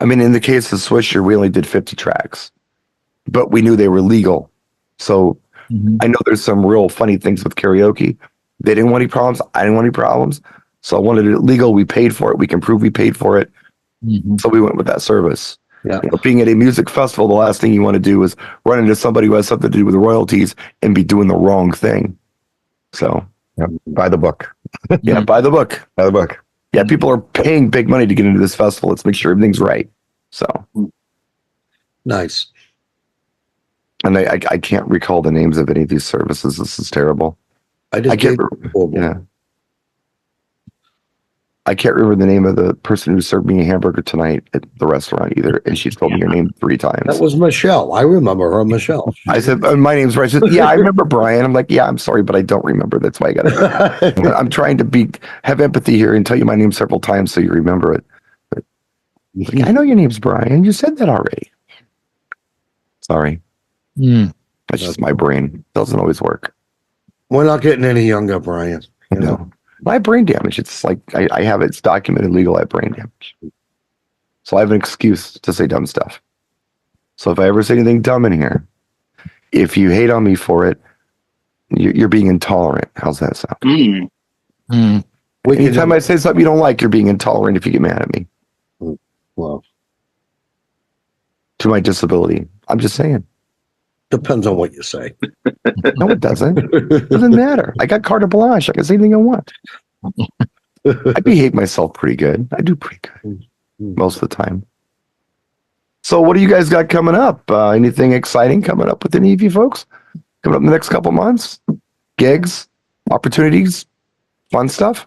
Speaker 1: I mean, in the case of Swisher, we only did 50 tracks, but we knew they were legal. So I know there's some real funny things with karaoke. They didn't want any problems. I didn't want any problems. So I wanted it legal. We paid for it. We can prove we paid for it. So we went with that service.
Speaker 2: Yeah.
Speaker 1: Being at a music festival, the last thing you want to do is run into somebody who has something to do with royalties and be doing the wrong thing. So
Speaker 5: by the book.
Speaker 1: Yeah, by the book.
Speaker 5: By the book.
Speaker 1: Yeah, people are paying big money to get into this festival. Let's make sure everything's right. So
Speaker 2: nice.
Speaker 1: And I can't recall the names of any of these services. This is terrible. I can't remember the name of the person who served me a hamburger tonight at the restaurant either, and she told me her name 3 times.
Speaker 2: That was Michelle. I remember her, Michelle.
Speaker 1: I said, my name's Brian. She said, yeah, I remember Brian. I'm like, yeah, I'm sorry, but I don't remember. That's why I got it. I'm trying to have empathy here and tell you my name several times so you remember it. But, like, I know your name's Brian. You said that already. Sorry. That's just my brain. Doesn't always work.
Speaker 2: We're not getting any younger, Brian. You know?
Speaker 1: I have brain damage. It's like I have it's documented legal. I have brain damage. So I have an excuse to say dumb stuff. So if I ever say anything dumb in here, if you hate on me for it, you're being intolerant. How's that sound? Anytime I say something you don't like, you're being intolerant if you get mad at me.
Speaker 2: Well,
Speaker 1: to my disability. I'm just saying.
Speaker 2: Depends on what you say.
Speaker 1: No, it doesn't. It doesn't matter. I got carte blanche. I can say anything I want. I behave myself pretty good. I do pretty good most of the time. So what do you guys got coming up? Anything exciting coming up with any of you folks? Coming up in the next couple months? Gigs? Opportunities? Fun stuff?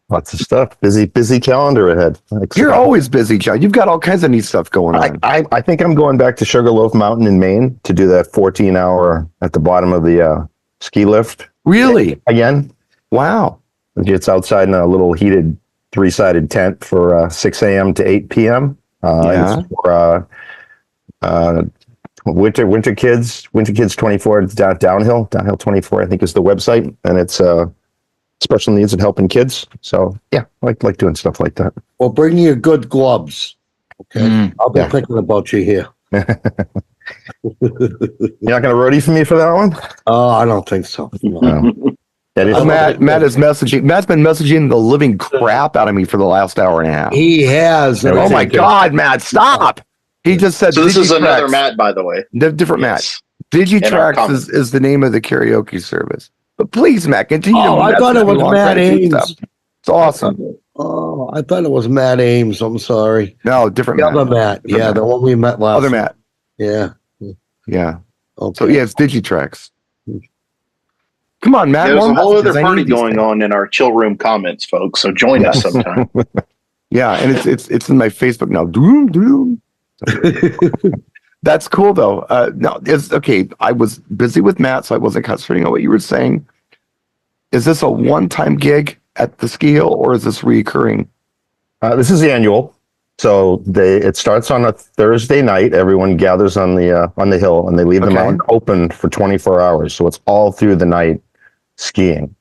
Speaker 5: Lots of stuff. Busy calendar ahead.
Speaker 1: You're always busy, John. You've got all kinds of neat stuff going on.
Speaker 5: I think I'm going back to Sugarloaf Mountain in Maine to do that 14-hour at the bottom of the ski lift.
Speaker 1: Really?
Speaker 5: Again.
Speaker 1: Wow.
Speaker 5: It's outside in a little heated 3-sided tent for 6 a.m. to 8 p.m. It's for winter kids 24 downhill 24 I think is the website, and it's special needs and helping kids. So yeah, I like doing stuff like that.
Speaker 2: Well, bring your good gloves. Okay. I'll be thinking about you here.
Speaker 5: You're not going to roadie for me for that one?
Speaker 2: Oh, I don't think so.
Speaker 5: No.
Speaker 1: Matt is messaging. Matt's been messaging the living crap out of me for the last hour and a half.
Speaker 2: He has.
Speaker 1: Oh my God, Matt, stop. He just said,
Speaker 6: so this is another Matt, by the way.
Speaker 1: Different Matt. Digitrax is the name of the karaoke service. But please, Matt, continue.
Speaker 2: I thought it was Matt Ames.
Speaker 1: It's awesome.
Speaker 2: Oh, I thought it was Matt Ames. I'm sorry.
Speaker 1: No, different Matt.
Speaker 2: Other Matt. Yeah, the one we met last.
Speaker 1: Other Matt.
Speaker 2: Yeah.
Speaker 1: Yeah.
Speaker 2: Okay.
Speaker 1: So yeah, it's Digitrax. Come on, Matt.
Speaker 6: There's a whole other party going on in our chill room comments, folks. So join us sometime.
Speaker 1: Yeah, and it's in my Facebook now. That's cool though. No, it's okay. I was busy with Matt, so I wasn't concentrating on what you were saying. Is this a one-time gig at the ski hill, or is this recurring?
Speaker 5: This is annual. So it starts on a Thursday night. Everyone gathers on the hill, and they leave the mountain open for 24 hours. So it's all through the night skiing.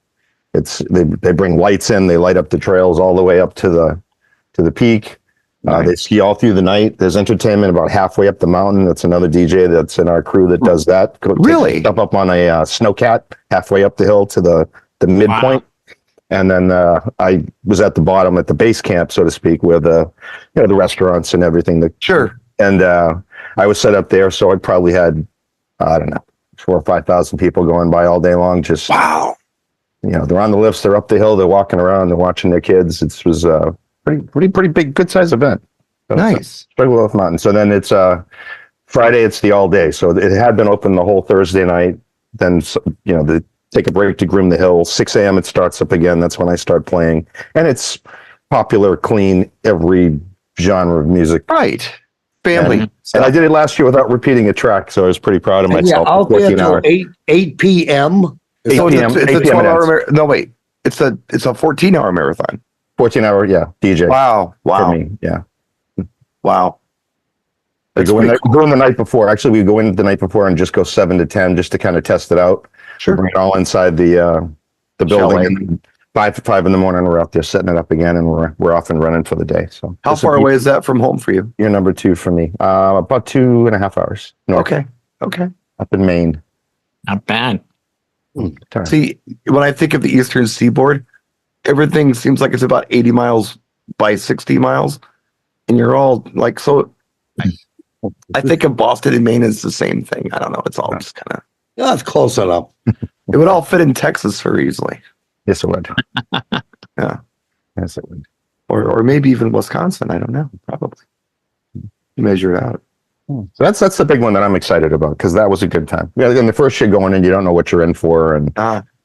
Speaker 5: They bring lights in. They light up the trails all the way up to the peak. Nice. They ski all through the night. There's entertainment about halfway up the mountain. That's another DJ that's in our crew that does that.
Speaker 1: Really?
Speaker 5: Jump up on a snowcat halfway up the hill to the midpoint. Wow. And then I was at the bottom at the base camp, so to speak, where the restaurants and everything.
Speaker 1: Sure.
Speaker 5: And I was set up there, so I probably had, I don't know, 4,000 or 5,000 people going by all day long. Just wow. They're on the lifts, they're up the hill, they're walking around, they're watching their kids. It was pretty pretty big, good size event. So
Speaker 1: Nice.
Speaker 5: Sugarloaf Mountain. So then it's Friday. It's the all day. So it had been open the whole Thursday night. Then take a break to groom the hill. 6 a.m. it starts up again. That's when I start playing, and it's popular, clean, every genre of music.
Speaker 1: Right. Family.
Speaker 5: And I did it last year without repeating a track, so I was pretty proud of myself.
Speaker 2: Yeah, out there
Speaker 5: 14
Speaker 2: till
Speaker 5: hours.
Speaker 2: 8 p.m.
Speaker 5: Eight p.m.
Speaker 1: It's a 12-hour. No, wait. It's a 14-hour marathon.
Speaker 5: 14-hour, yeah. DJ.
Speaker 1: Wow.
Speaker 5: For me, yeah.
Speaker 1: Wow.
Speaker 5: We go in the night before. Actually, we go in the night before and just go 7 to 10 just to kind of test it out.
Speaker 1: Sure.
Speaker 5: Bring it all inside the building.
Speaker 1: Chalet.
Speaker 5: And 5 in the morning, we're out there setting it up again, and we're off and running for the day. So
Speaker 1: how far away is that from home for you?
Speaker 5: You're number 2 for me. About 2.5 hours. North.
Speaker 1: Okay.
Speaker 5: Up in Maine.
Speaker 4: Not bad.
Speaker 1: See, when I think of the Eastern Seaboard, everything seems like it's about 80 miles by 60 miles, and you're all like so. I think of Boston and Maine as the same thing. I don't know. It's all just kind of.
Speaker 2: Yeah, it's close enough.
Speaker 1: It would all fit in Texas very easily.
Speaker 5: Yes, it would.
Speaker 1: Yeah.
Speaker 5: Yes, it would.
Speaker 1: Or maybe even Wisconsin. I don't know. Probably. You measure it out.
Speaker 5: So that's the big one that I'm excited about, because that was a good time. Yeah, in the first year going in, you don't know what you're in for, and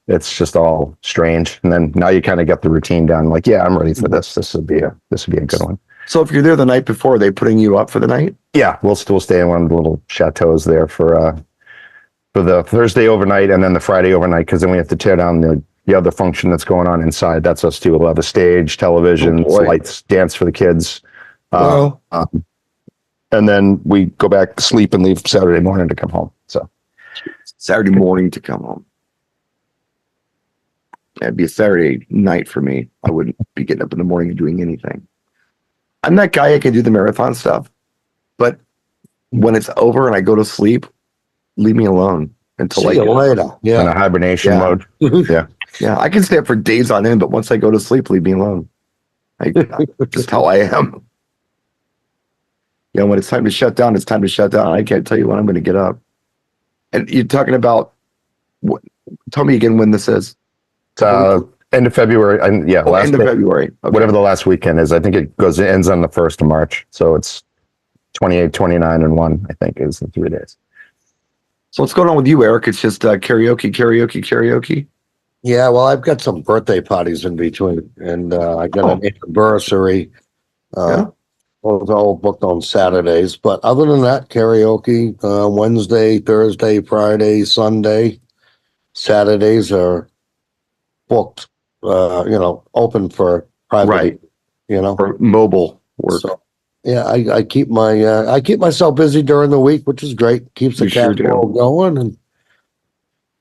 Speaker 5: it's just all strange. And then now you kind of get the routine down. Like, yeah, I'm ready for this. This would be a good one.
Speaker 1: So if you're there the night before, are they putting you up for the night?
Speaker 5: Yeah, we'll still stay in one of the little chateaus there for the Thursday overnight and then the Friday overnight, because then we have to tear down the other function that's going on inside. That's us too. We'll have a stage, television, lights, dance for the kids. And then we go back to sleep and leave Saturday morning to come home. So
Speaker 1: Saturday morning to come home. It'd be a Saturday night for me. I wouldn't be getting up in the morning and doing anything. I'm that guy. I can do the marathon stuff, but when it's over and I go to sleep, leave me alone until
Speaker 2: See you later. Yeah.
Speaker 5: In a hibernation mode. Yeah.
Speaker 1: Yeah. I can stay up for days on end, but once I go to sleep, leave me alone. Just how I am. When it's time to shut down, it's time to shut down. I can't tell you when I'm going to get up. And you're talking about, tell me again when this is.
Speaker 5: End of February.
Speaker 1: End of February. Okay.
Speaker 5: Whatever the last weekend is. I think it ends on the 1st of March. So it's 28, 29, and 1, I think, is the 3 days.
Speaker 1: So what's going on with you, Eric? It's just karaoke.
Speaker 2: Yeah, well, I've got some birthday parties in between, and I got an anniversary. Those are all booked on Saturdays, but other than that, karaoke Wednesday, Thursday, Friday, Sunday. Saturdays are booked, open for private,
Speaker 1: for mobile work.
Speaker 2: So, yeah, I keep I keep myself busy during the week, which is great. Keeps the cash flow going, and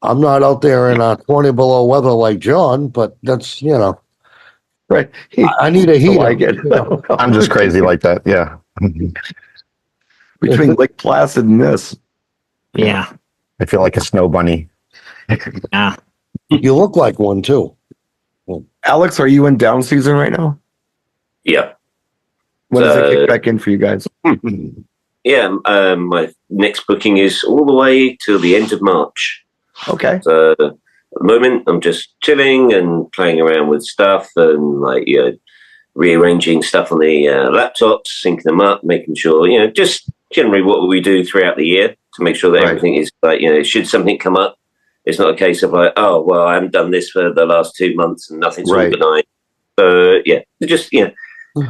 Speaker 2: I'm not out there in 20 below weather like John, but that's
Speaker 1: right.
Speaker 2: I need a heater.
Speaker 1: Like it.
Speaker 5: I'm just crazy like that. Yeah.
Speaker 1: Between Lake Placid and this.
Speaker 4: Yeah.
Speaker 5: I feel like a snow bunny.
Speaker 4: Yeah.
Speaker 2: You look like one too.
Speaker 1: Alex, are you in down season right now?
Speaker 3: Yeah.
Speaker 1: When does it kick back in for you guys?
Speaker 3: Yeah. My next booking is all the way till the end of March.
Speaker 1: Okay.
Speaker 3: So at the moment, I'm just chilling and playing around with stuff and rearranging stuff on the laptops, syncing them up, making sure, just generally what we do throughout the year to make sure that everything is should something come up, it's not a case of I haven't done this for the last 2 months and nothing's organized. Just,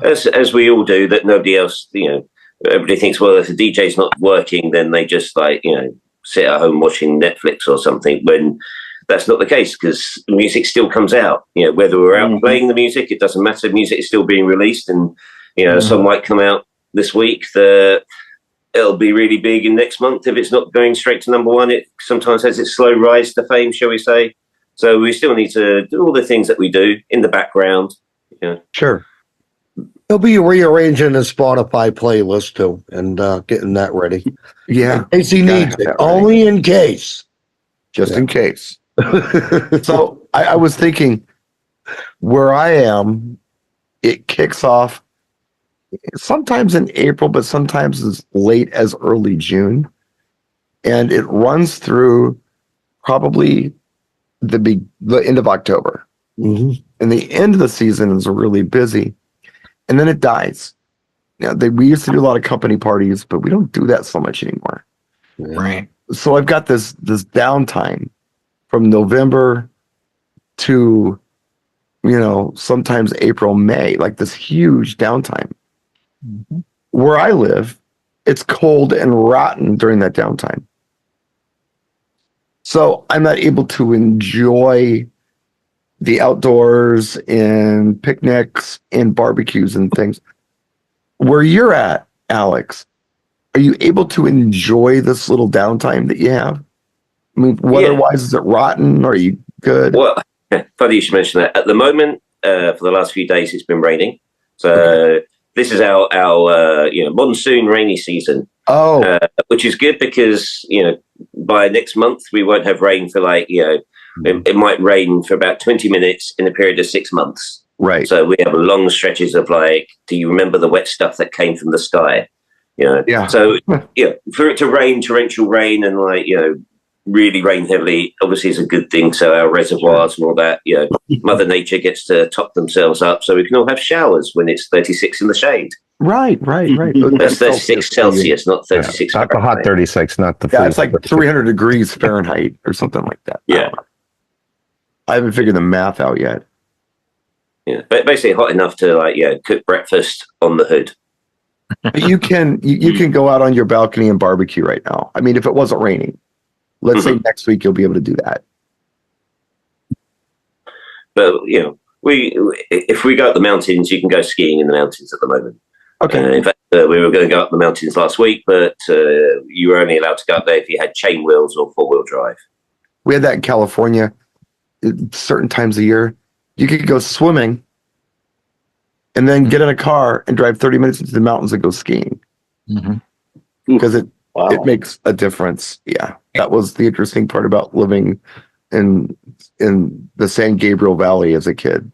Speaker 3: as we all do, that nobody else, everybody thinks, well, if the DJ's not working, then they just sit at home watching Netflix or something, when that's not the case, because the music still comes out. Whether we're out playing the music, it doesn't matter. Music is still being released, and a song might come out this week that it'll be really big in next month. If it's not going straight to number one, it sometimes has its slow rise to fame, shall we say. So we still need to do all the things that we do in the background.
Speaker 1: Sure.
Speaker 2: He'll be rearranging his Spotify playlist too, and getting that ready.
Speaker 1: Yeah.
Speaker 2: In case he needs it. Only in case.
Speaker 1: Just in case. So I was thinking, where I am, it kicks off sometimes in April, but sometimes as late as early June. And it runs through probably the end of October.
Speaker 2: Mm-hmm.
Speaker 1: And the end of the season is really busy. and then it dies. We used to do a lot of company parties, but we don't do that so much anymore.
Speaker 4: Right.
Speaker 1: So I've got this downtime from November to, sometimes April, May, like this huge downtime.
Speaker 4: Mm-hmm.
Speaker 1: Where I live, it's cold and rotten during that downtime. So I'm not able to enjoy the outdoors and picnics and barbecues and things. Where you're at, Alex, are you able to enjoy this little downtime that you have? I mean, weather-wise, is it rotten? Are you good?
Speaker 3: Well, funny you should mention that. At the moment, for the last few days, it's been raining. So this is our monsoon rainy season.
Speaker 1: Oh,
Speaker 3: which is good because by next month we won't have rain for it might rain for about 20 minutes in a period of 6 months.
Speaker 1: right.
Speaker 3: So we have long stretches of do you remember the wet stuff that came from the sky?
Speaker 1: Yeah.
Speaker 3: So for it to rain, torrential rain, and really rain heavily, obviously is a good thing. So our reservoirs and all that, Mother Nature gets to top themselves up, so we can all have showers when it's 36 in the shade.
Speaker 1: Right.
Speaker 3: That's 36 Celsius, not 36.
Speaker 5: Not the hot 36, not the.
Speaker 1: Yeah, it's like 300 degrees Fahrenheit or something like that.
Speaker 3: Yeah.
Speaker 1: I haven't figured the math out yet.
Speaker 3: Yeah, but basically hot enough to cook breakfast on the hood.
Speaker 1: But you can go out on your balcony and barbecue right now. I mean, if it wasn't raining, let's say next week you'll be able to do that. But
Speaker 3: if we go up the mountains, you can go skiing in the mountains at the moment.
Speaker 1: Okay.
Speaker 3: In fact, we were going to go up the mountains last week, but you were only allowed to go up there if you had chain wheels or 4-wheel drive.
Speaker 1: We had that in California. Certain times of year, you could go swimming and then get in a car and drive 30 minutes into the mountains and go skiing. Because it makes a difference. Yeah, that was the interesting part about living in the San Gabriel Valley as a kid.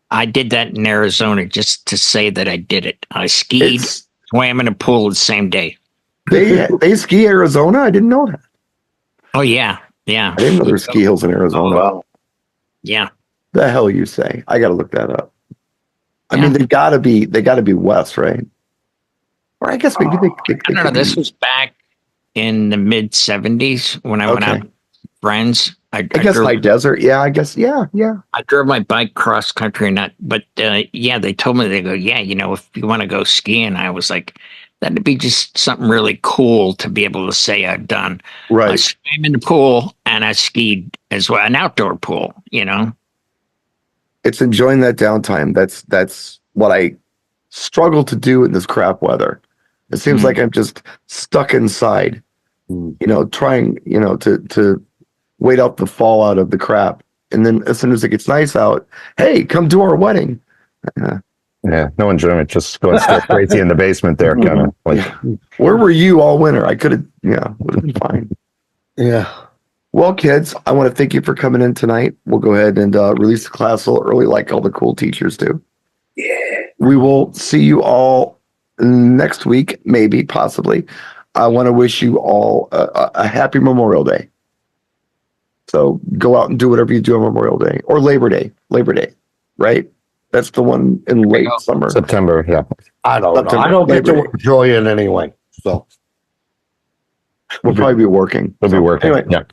Speaker 4: I did that in Arizona just to say that I did it. I skied, swam in a pool the same day.
Speaker 1: They ski Arizona? I didn't know that.
Speaker 4: Oh yeah.
Speaker 1: I didn't know there's ski hills in Arizona.
Speaker 6: Wow.
Speaker 4: Yeah.
Speaker 1: The hell you say? I got to look that up. I mean, they got to be west, right? Or I guess maybe they
Speaker 4: I don't know. This was back in the mid 70s when I went out with friends. I
Speaker 1: guess high desert. Yeah, I guess. Yeah.
Speaker 4: I drove my bike cross country but they told me, they go, if you want to go skiing, I was like, that'd be just something really cool to be able to say I've done.
Speaker 1: Right.
Speaker 4: I swam in the pool and I skied as well, an outdoor pool,
Speaker 1: It's enjoying that downtime. That's what I struggle to do in this crap weather. It seems like I'm just stuck inside, trying, to wait out the fallout of the crap. And then as soon as it gets nice out, hey, come to our wedding.
Speaker 5: Yeah, no enjoyment, just going still crazy in the basement there, kind of.
Speaker 1: Where were you all winter? I could have, would have been fine.
Speaker 2: Yeah.
Speaker 1: Well, kids, I want to thank you for coming in tonight. We'll go ahead and release the class a little early, like all the cool teachers do.
Speaker 3: Yeah.
Speaker 1: We will see you all next week, maybe, possibly. I want to wish you all a happy Memorial Day. So go out and do whatever you do on Memorial Day or Labor Day, right? That's the one in late summer.
Speaker 5: September, yeah.
Speaker 2: I don't know. I don't get to enjoy it anyway. So
Speaker 1: we'll probably be working.
Speaker 5: We'll be working.
Speaker 1: Anyway,
Speaker 5: yeah.